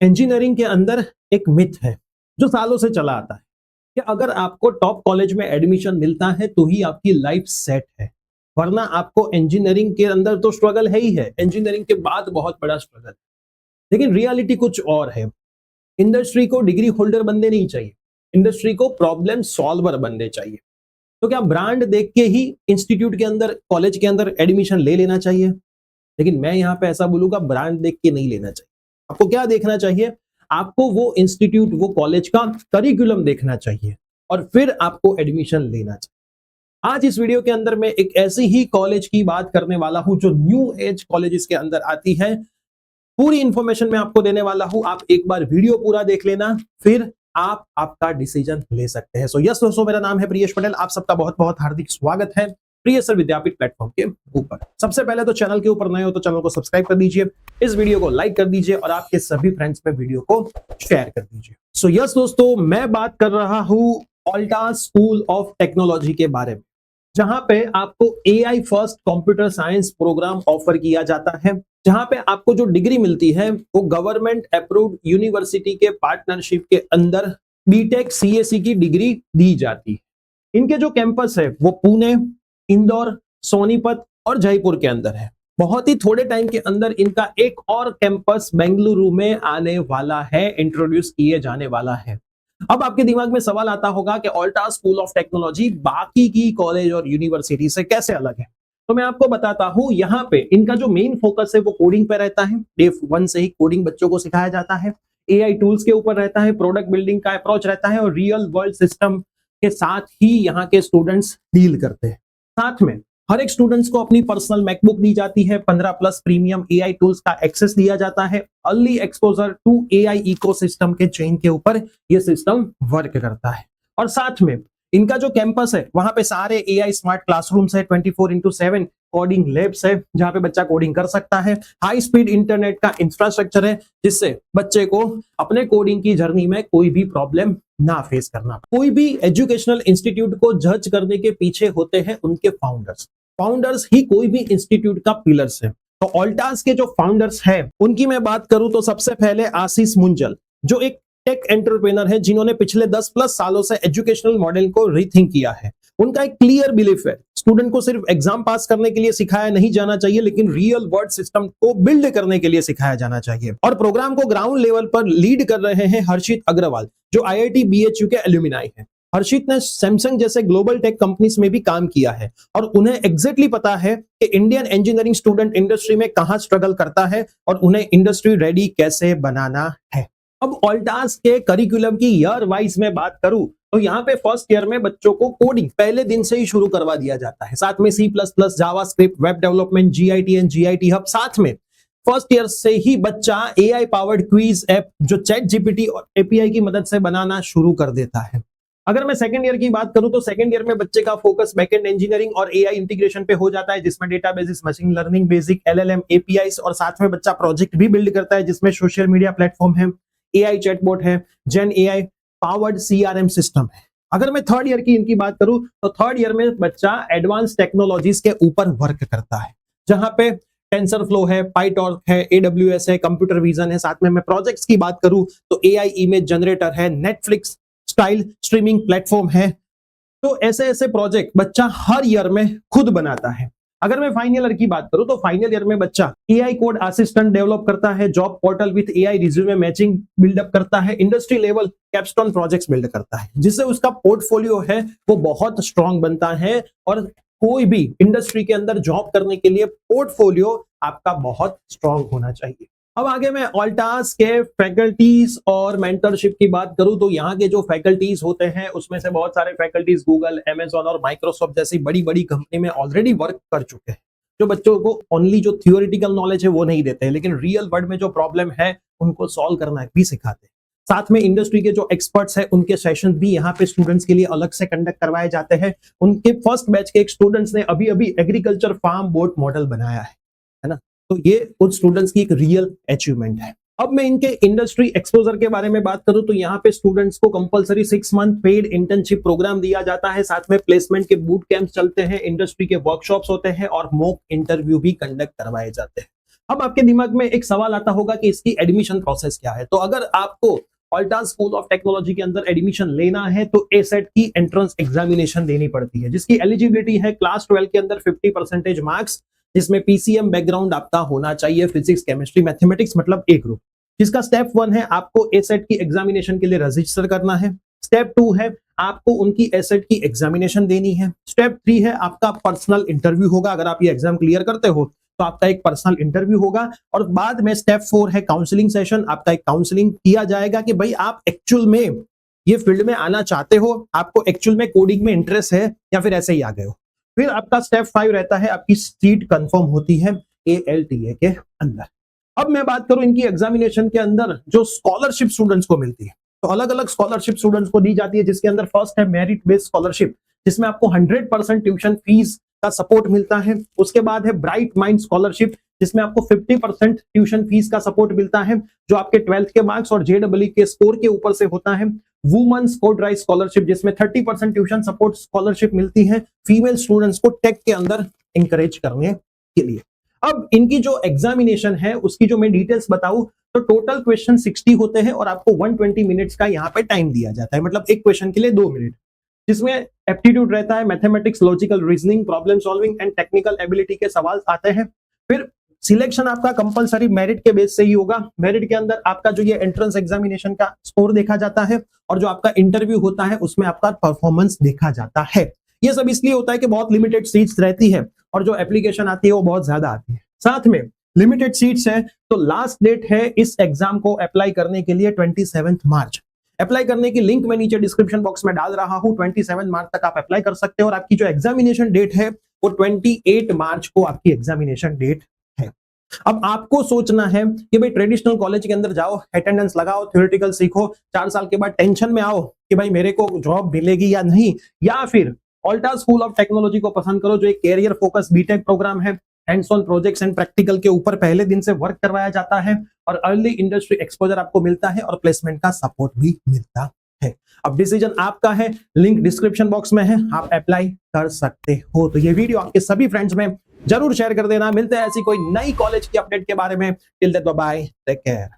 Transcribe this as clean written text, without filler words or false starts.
Engineering के अंदर एक मिथ है जो सालों से चला आता है कि अगर आपको टॉप कॉलेज में एडमिशन मिलता है तो ही आपकी लाइफ सेट है, वरना आपको इंजीनियरिंग के अंदर तो स्ट्रगल है ही है, इंजीनियरिंग के बाद बहुत बड़ा स्ट्रगल है। लेकिन रियलिटी कुछ और है। इंडस्ट्री को डिग्री होल्डर बनने नहीं चाहिए, इंडस्ट्री को प्रॉब्लम सॉल्वर बनने चाहिए। तो क्या ब्रांड देख के ही इंस्टीट्यूट के अंदर, कॉलेज के अंदर एडमिशन ले लेना चाहिए? लेकिन मैं यहाँ पे ऐसा बोलूंगा, ब्रांड देख के नहीं लेना चाहिए। आपको क्या देखना चाहिए? आपको वो इंस्टीट्यूट, वो कॉलेज का करिकुलम देखना चाहिए और फिर आपको एडमिशन लेना चाहिए। आज इस वीडियो के अंदर मैं एक ऐसी ही कॉलेज की बात करने वाला हूं जो न्यू एज कॉलेजेस के अंदर आती है। पूरी इंफॉर्मेशन मैं आपको देने वाला हूं, आप एक बार वीडियो पूरा देख लेना, फिर आप आपका डिसीजन ले सकते हैं। सो यस दोस्तों, मेरा नाम है प्रियेश पटेल, आप सबका बहुत बहुत हार्दिक स्वागत है प्रियसर विद्यापीठ प्लेटफॉर्म के ऊपर। सबसे पहले तो चैनल के ऊपर नए हो तो चैनल को सब्सक्राइब कर दीजिए, इस वीडियो को लाइक कर दीजिए और आपके सभी फ्रेंड्स में वीडियो को शेयर कर दीजिए। सो यस दोस्तों, मैं बात कर रहा हूं ऑल्टा स्कूल ऑफ टेक्नोलॉजी के बारे में, जहां पे आपको AI first computer science program offer किया जाता है, जहां पे आपको जो डिग्री मिलती है वो गवर्नमेंट अप्रूव्ड यूनिवर्सिटी के पार्टनरशिप के अंदर बीटेक सीएससी की डिग्री दी जाती है। इनके जो कैंपस है वो पुणे, इंदौर, सोनीपत और जयपुर के अंदर है। बहुत ही थोड़े टाइम के अंदर इनका एक और कैंपस बेंगलुरु में आने वाला है, इंट्रोड्यूस किए जाने वाला है। अब आपके दिमाग में सवाल आता होगा कि ऑल्टा स्कूल ऑफ टेक्नोलॉजी बाकी की कॉलेज और यूनिवर्सिटी से कैसे अलग है। तो मैं आपको बताता हूं, यहाँ पे इनका जो मेन फोकस है वो कोडिंग पे रहता है। डे 1 से ही कोडिंग बच्चों को सिखाया जाता है। एआई टूल्स के ऊपर रहता है, प्रोडक्ट बिल्डिंग का अप्रोच रहता है और रियल वर्ल्ड सिस्टम के साथ ही यहाँ के स्टूडेंट्स डील करते हैं। साथ में हर एक स्टूडेंट्स को अपनी पर्सनल मैकबुक दी जाती है, 15+ प्रीमियम एआई टूल्स का एक्सेस दिया जाता है। Early exposure to AI ecosystem के चेन के ऊपर ये सिस्टम वर्क करता है। और साथ में इनका जो कैंपस है वहां पे सारे एआई स्मार्ट क्लासरूम्स है, 24/7 कोडिंग लैब्स है जहां पे बच्चा कोडिंग कर सकता है। हाई स्पीड इंटरनेट का इंफ्रास्ट्रक्चर है जिससे बच्चे को अपने कोडिंग की जर्नी में कोई भी प्रॉब्लम ना फेस करना। कोई भी एजुकेशनल इंस्टीट्यूट को जज करने के पीछे होते हैं उनके फाउंडर्स ही कोई भी इंस्टीट्यूट का पिलर्स है। तो ऑल्टास के जो फाउंडर्स हैं उनकी मैं बात करूं तो सबसे पहले आशीष मुंजल, जो एक टेक एंटरप्रेनर है जिन्होंने पिछले 10+ सालों से एजुकेशनल मॉडल को रीथिंक किया है। उनका एक क्लियर बिलीफ है, स्टूडेंट को सिर्फ एग्जाम पास करने के लिए सिखाया नहीं जाना चाहिए, लेकिन रियल वर्ल्ड सिस्टम को बिल्ड करने के लिए सिखाया जाना चाहिए। और प्रोग्राम को ग्राउंड लेवल पर लीड कर रहे हैं हर्षित अग्रवाल, जो आईआईटी बीएचयू के एल्यूमिनाई है। हर्षित ने सैमसंग जैसे ग्लोबल टेक कंपनीज में भी काम किया है और उन्हें एग्जैक्टली पता है कि इंडियन इंजीनियरिंग स्टूडेंट इंडस्ट्री में कहां स्ट्रगल करता है और उन्हें इंडस्ट्री रेडी कैसे बनाना है। अब ऑल्टास के करिकुलम की ईयर वाइज में बात करूं तो यहाँ पे फर्स्ट ईयर में बच्चों को कोडिंग पहले दिन से ही शुरू करवा दिया जाता है। साथ में C++, JavaScript, web development, GITN, GIT hub, साथ में फर्स्ट ईयर से ही बच्चा एआई पावर्ड क्विज ऐप जो चैट जीपीटी और एपीआई की मदद से बनाना शुरू कर देता है। अगर मैं सेकंड ईयर की बात करूं तो सेकंड ईयर में बच्चे का फोकस बैकएंड इंजीनियरिंग और एआई इंटीग्रेशन पे हो जाता है, जिसमें databases, machine learning, basic LLM, APIs और साथ में बच्चा प्रोजेक्ट भी बिल्ड करता है जिसमें सोशल मीडिया प्लेटफॉर्म है, एआई चैटबॉट है, जेन एआई पावर्ड CRM सिस्टम है। अगर मैं थर्ड ईयर की इनकी बात करूं तो थर्ड ईयर में बच्चा एडवांस टेक्नोलॉजीज के ऊपर वर्क करता है, जहां पे टेंसरफ्लो है, पाइटॉर्च है, AWS है, कंप्यूटर विजन है। साथ में मैं प्रोजेक्ट्स की बात करूं तो एआई इमेज जनरेटर है, नेटफ्लिक्स स्टाइल स्ट्रीमिंग प्लेटफॉर्म है। तो ऐसे ऐसे प्रोजेक्ट बच्चा हर ईयर में खुद बनाता है। अगर मैं फाइनल ईयर की बात करूं तो फाइनल ईयर में बच्चा एआई कोड असिस्टेंट डेवलप करता है, job portal with AI resume matching buildup करता है, industry level capstone projects build करता है, जिससे उसका पोर्टफोलियो है वो बहुत स्ट्रांग बनता है। और कोई भी इंडस्ट्री के अंदर जॉब करने के लिए पोर्टफोलियो आपका बहुत स्ट्रांग होना चाहिए। अब आगे मैं ऑल्टास के फैकल्टीज और मेंटरशिप की बात करूं तो यहाँ के जो फैकल्टीज होते हैं उसमें से बहुत सारे फैकल्टीज गूगल, अमेजॉन और माइक्रोसॉफ्ट जैसी बड़ी बड़ी कंपनी में ऑलरेडी वर्क कर चुके हैं, जो बच्चों को ओनली जो थियोरिटिकल नॉलेज है वो नहीं देते हैं, लेकिन रियल वर्ल्ड में जो प्रॉब्लम है उनको सॉल्व करना भी सिखाते हैं। साथ में इंडस्ट्री के जो एक्सपर्ट्स हैं उनके सेशन भी यहाँ पे स्टूडेंट्स के लिए अलग से कंडक्ट करवाए जाते हैं। उनके फर्स्ट बैच के एक स्टूडेंट्स ने अभी अभी एग्रीकल्चर फार्म बोट मॉडल बनाया है ना। तो ये उन स्टूडेंट्स की एक रियल अचीवमेंट है। अब मैं इनके इंडस्ट्री एक्सपोजर के बारे में बात करूं तो यहाँ पे स्टूडेंट्स को compulsory 6 month paid internship program दिया जाता है। साथ में प्लेसमेंट के बूट कैंप चलते हैं, इंडस्ट्री के वर्कशॉप्स होते हैं और मॉक इंटरव्यू भी कंडक्ट करवाए जाते हैं। अब आपके दिमाग में एक सवाल आता होगा कि इसकी एडमिशन प्रोसेस क्या है। तो अगर आपको ऑल्टा स्कूल ऑफ टेक्नोलॉजी के अंदर एडमिशन लेना है तो एसेट की एंट्रेंस एग्जामिनेशन देनी पड़ती है, जिसकी एलिजिबिलिटी है क्लास 12 के अंदर 50% मार्क्स, जिसमें पीसीएम बैकग्राउंड आपका होना चाहिए, फिजिक्स केमिस्ट्री मैथमेटिक्स मतलब ए ग्रुप। जिसका स्टेप 1 है आपको एसेट की एग्जामिनेशन के लिए रजिस्टर करना है। स्टेप 2 है आपको उनकी एसेट की एग्जामिनेशन देनी है। स्टेप 3 है आपका पर्सनल इंटरव्यू होगा। अगर आप ये एग्जाम क्लियर करते हो तो आपका एक पर्सनल इंटरव्यू होगा, और बाद में स्टेप 4 है काउंसलिंग सेशन। आपका एक काउंसलिंग किया जाएगा कि भाई आप एक्चुअल में ये फील्ड में आना चाहते हो, आपको एक्चुअल में कोडिंग में इंटरेस्ट है या फिर ऐसे ही आ गए हो। फिर आपका स्टेप 5 रहता है, आपकी सीट कंफर्म होती है ALTA के अंदर। अब मैं बात करूं इनकी एग्जामिनेशन के अंदर जो स्कॉलरशिप स्टूडेंट्स को मिलती है, तो अलग अलग स्कॉलरशिप स्टूडेंट्स को दी जाती है, जिसके अंदर फर्स्ट है मेरिट बेस्ड स्कॉलरशिप, जिसमें आपको 100% ट्यूशन फीस का सपोर्ट मिलता है। उसके बाद है ब्राइट माइंड स्कॉलरशिप, जिसमें आपको 50% ट्यूशन फीस का सपोर्ट मिलता है, जो आपके 12th के मार्क्स और JEE के स्कोर के ऊपर से होता है। वुमेन्स कोड राइज स्कॉलरशिप, जिसमें 30% ट्यूशन सपोर्ट स्कॉलरशिप मिलती है फीमेल स्टूडेंट्स को टेक के अंदर इंकरेज करने के लिए। अब इनकी जो एग्जामिनेशन है उसकी जो मैं डिटेल्स बताऊं तो टोटल क्वेश्चन 60 होते हैं और आपको 120 मिनट्स का यहाँ पे टाइम दिया जाता है, मतलब एक क्वेश्चन के लिए 2 मिनट, जिसमें एप्टीट्यूड रहता है, mathematics, logical reasoning, problem solving and technical ability के सवाल आते हैं। फिर सिलेक्शन आपका कंपलसरी मेरिट के बेस से ही होगा। मेरिट के अंदर आपका जो ये एंट्रेंस एग्जामिनेशन का स्कोर देखा जाता है, और जो आपका इंटरव्यू होता है उसमें आपका परफॉर्मेंस देखा जाता है। ये सब इसलिए होता है कि बहुत लिमिटेड सीट्स रहती है और जो एप्लीकेशन आती है वो बहुत ज्यादा आती है। साथ में लिमिटेड सीट्स है तो लास्ट डेट है इस एग्जाम को अप्लाई करने के लिए 27 मार्च। अप्लाई करने की लिंक मैं नीचे डिस्क्रिप्शन बॉक्स में डाल रहा हूं। 27 मार्च तक आप अप्लाई कर सकते हो, और आपकी जो एग्जामिनेशन डेट है वो 28 मार्च को आपकी एग्जामिनेशन डेट है। अब आपको सोचना है कि भाई ट्रेडिशनल कॉलेज के अंदर जाओ, अटेंडेंस लगाओ, थ्योरेटिकल सीखो, 4 साल के बाद टेंशन में आओ कि भाई मेरे को जॉब मिलेगी या नहीं, या फिर ऑल्टा स्कूल ऑफ टेक्नोलॉजी को पसंद करो, जो एक कैरियर फोकस बीटेक प्रोग्राम है। Hands on projects and practical के ऊपर पहले दिन से वर्क करवाया जाता है, और अर्ली इंडस्ट्री एक्सपोजर आपको मिलता है, और प्लेसमेंट का सपोर्ट भी मिलता है। अब डिसीजन आपका है, लिंक डिस्क्रिप्शन बॉक्स में है, आप अप्लाई कर सकते हो। तो ये वीडियो आपके सभी फ्रेंड्स में जरूर शेयर कर देना। मिलते हैं ऐसी कोई नई कॉलेज की अपडेट के बारे में। Till then bye bye, take care.